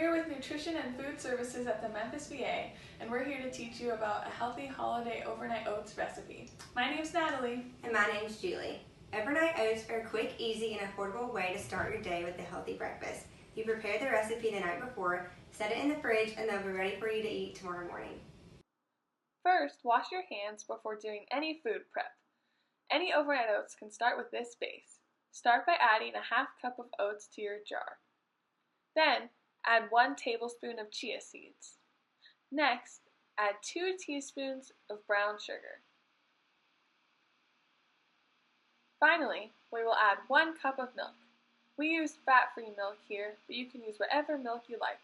here with Nutrition and Food Services at the Memphis VA, and we're here to teach you about a healthy holiday overnight oats recipe. My name's Natalie. And my name's Julie. Overnight oats are a quick, easy, and affordable way to start your day with a healthy breakfast. You prepare the recipe the night before, set it in the fridge, and they'll be ready for you to eat tomorrow morning. First, wash your hands before doing any food prep. Any overnight oats can start with this base. Start by adding a half cup of oats to your jar. Then, add 1 tablespoon of chia seeds. Next, add 2 teaspoons of brown sugar. Finally, we will add 1 cup of milk. We use fat-free milk here, but you can use whatever milk you like.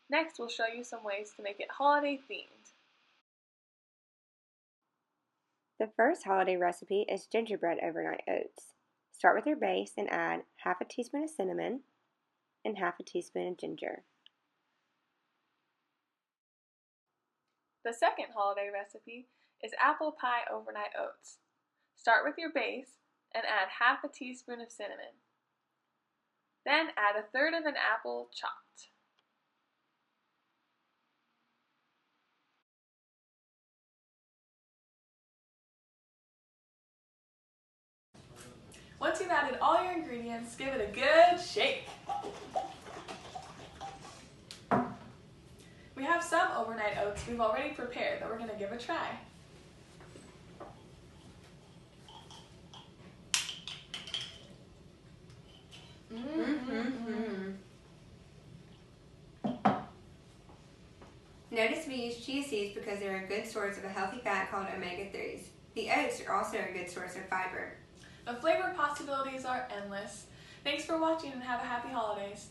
Next, we'll show you some ways to make it holiday themed. The first holiday recipe is gingerbread overnight oats. Start with your base and add half a teaspoon of cinnamon and half a teaspoon of ginger. The second holiday recipe is apple pie overnight oats. Start with your base and add half a teaspoon of cinnamon. Then add 1/3 of an apple chopped. Once you've added all your ingredients, give it a good shake. We have some overnight oats we've already prepared that we're going to give a try. Notice we use chia seeds because they're a good source of a healthy fat called omega-3s. The oats are also a good source of fiber. The flavor possibilities are endless. Thanks for watching and have a happy holidays.